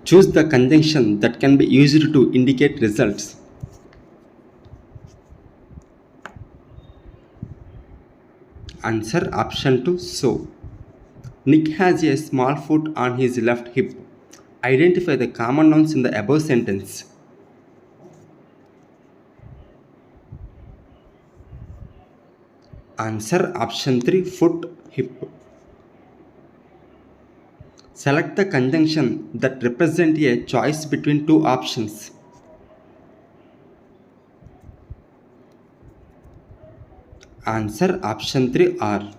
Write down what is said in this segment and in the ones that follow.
Choose the conjunction that can be used to indicate results. Answer option 2, so. Nick has a small foot on his left hip. Identify the common nouns in the above sentence. Answer option 3, foot, hip. Select the conjunction that represent a choice between two options. Answer option 3 are.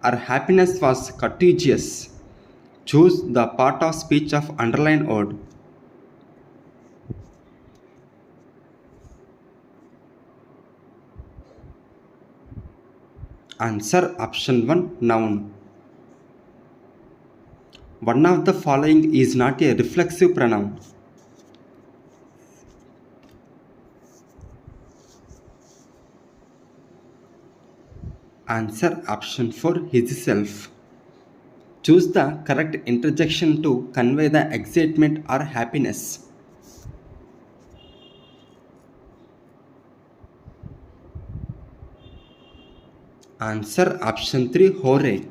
Our happiness was contagious. Choose the part of speech of underlined word. Answer option 1, noun. One of the following is not a reflexive pronoun. Answer option 4, himself. Choose the correct interjection to convey the excitement or happiness. Answer option 3, hooray.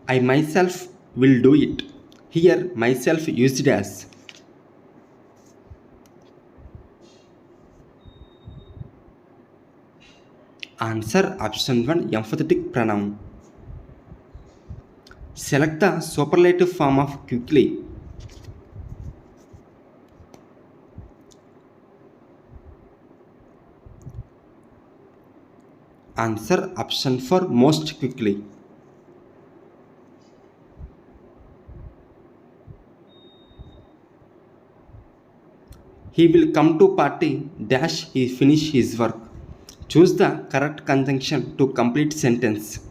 I myself will do it. Here, myself used as. Answer option 1, emphatic pronoun. Select the superlative form of quickly. Answer option 4, most quickly. He will come to party dash he finish his work. Choose the correct conjunction to complete sentence.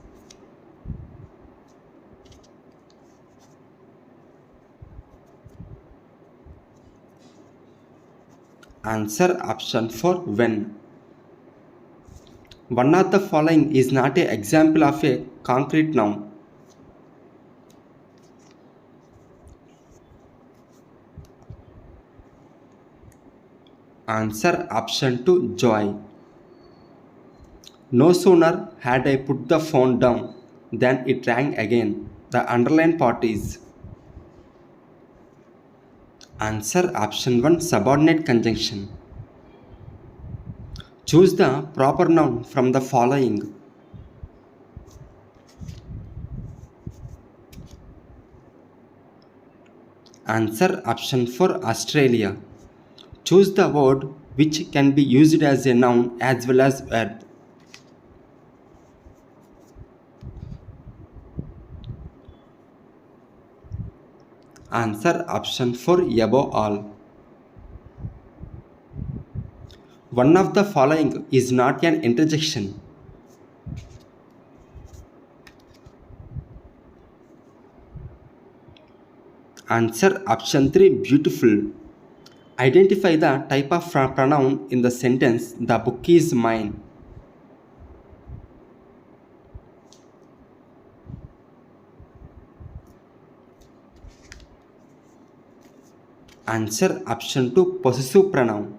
Answer option 4, when. One of the following is not an example of a concrete noun. Answer option 2, joy. No sooner had I put the phone down than it rang again. The underlined part is. Answer option 1, subordinate conjunction. Choose the proper noun from the following. Answer option 4, Australia. Choose the word which can be used as a noun as well as verb. Answer option 4, above all. One of the following is not an interjection. Answer option 3, beautiful. Identify the type of pronoun in the sentence, the book is mine. Answer option 2, possessive pronoun.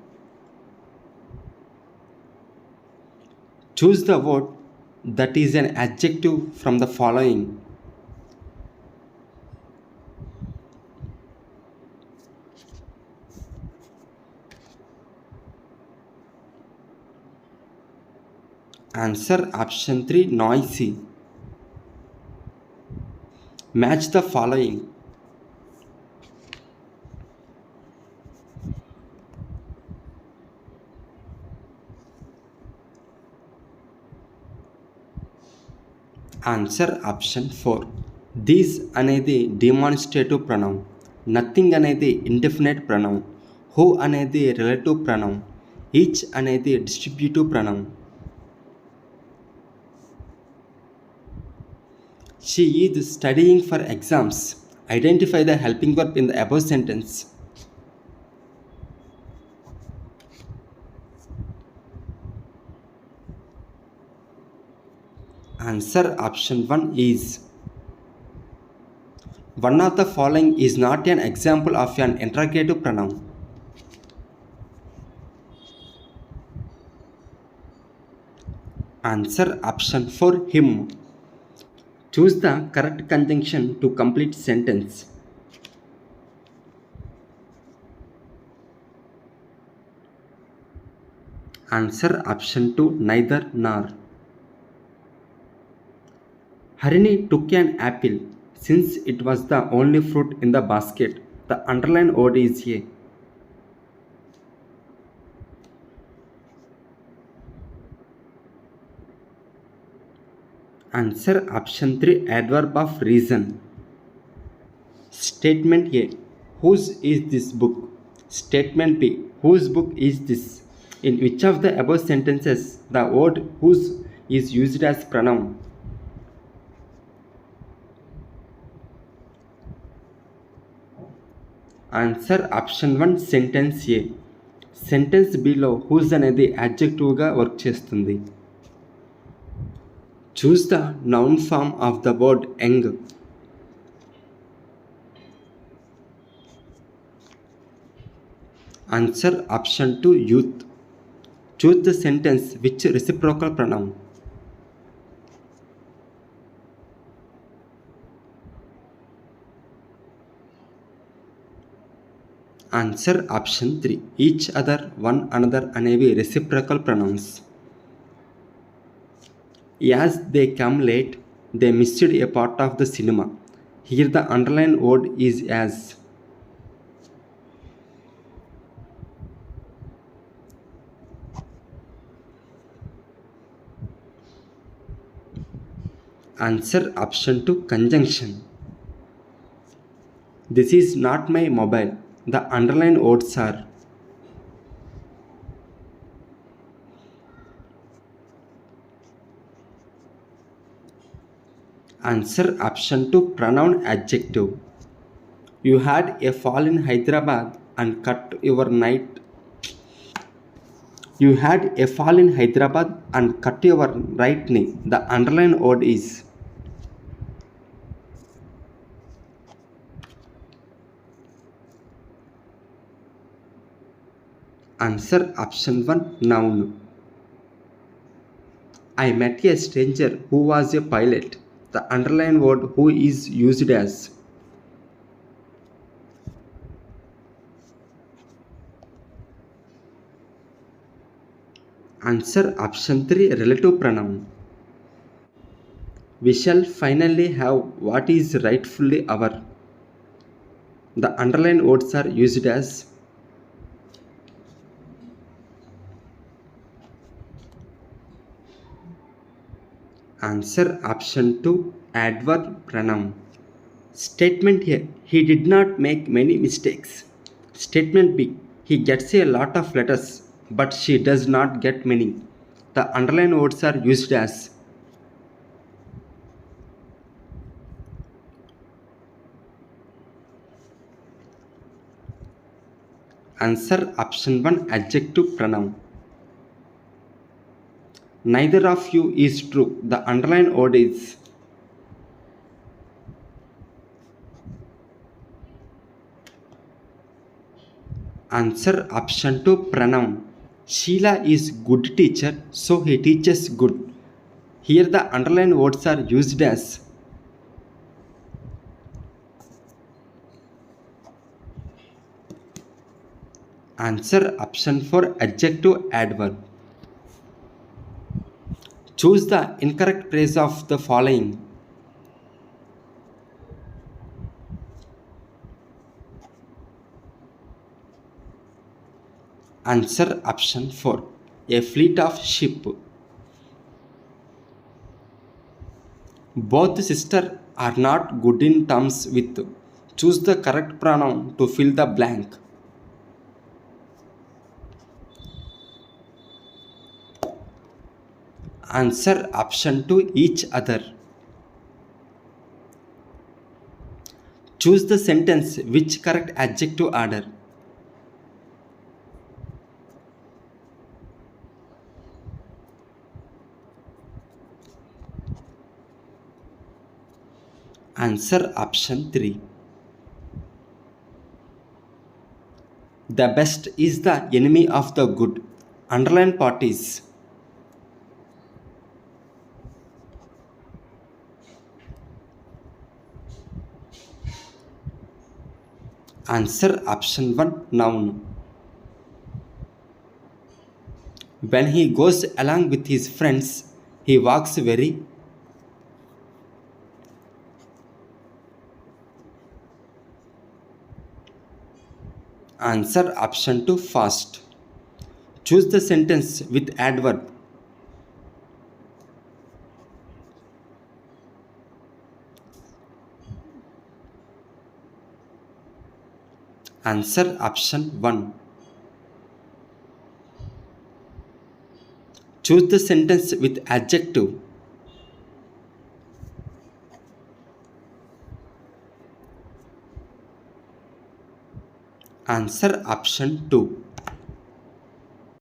Choose the word that is an adjective from the following. Answer option 3, noisy. Match the following. Answer option 4. These అనేది demonstrative pronoun, nothing అనేది indefinite pronoun, who అనేది relative pronoun, each అనేది distributive pronoun. She is studying for exams. Identify the helping verb in the above sentence. Answer option 1 is. One of the following is not an example of an interrogative pronoun. Answer option 4, him. Choose the correct conjunction to complete sentence. Answer option 2, neither nor. Harini took an apple since it was the only fruit in the basket. The underlined word is a. Answer option 3, adverb of reason. Statement A, whose is this book? Statement B, whose book is this? In which of the above sentences the word whose is used as pronoun? Answer option 1, sentence A. Sentence below whose అనేది యాడ్జెక్టివ్గా work చేస్తుంది. Choose the noun form of the word young. Answer option 2, youth. Choose the sentence which reciprocal pronoun. Answer option 3, each other, one another అనేవి reciprocal pronouns. As they come late, they missed a part of the cinema. Here the underlined word is as. Answer option 2, conjunction. This is not my mobile. The underlined words are. Answer option 2, pronoun adjective. You had a fall in Hyderabad and cut your night. You had a fall in Hyderabad and cut your right knee. The underlined word is. Answer option 1, noun. I met a stranger who was a pilot. The underlined word who is used as. Answer option 3, relative pronoun. We shall finally have what is rightfully our. The underlined words are used as. Answer option 2, adverb pronoun. Statement A, he did not make many mistakes. Statement B, he gets a lot of letters but she does not get many. The underlined words are used as. Answer option 1, adjective pronoun. Neither of you is true. The underlined word is. Answer option 2, pronoun. Sheila is good teacher, so he teaches good. Here the underlined words are used as. Answer option 4, adjective adverb. Choose the incorrect phrase of the following. Answer option 4, a fleet of ship. Both sisters are not good in terms with. Choose the correct pronoun to fill the blank. Answer option 2, each other. Choose the sentence which correct adjective order. Answer option 3. The best is the enemy of the good. Underline parties. Answer option 1 noun. When he goes along with his friends, he walks very. Answer option 2 fast. Choose the sentence with adverb. Answer option 1. Choose the sentence with adjective. Answer option 2.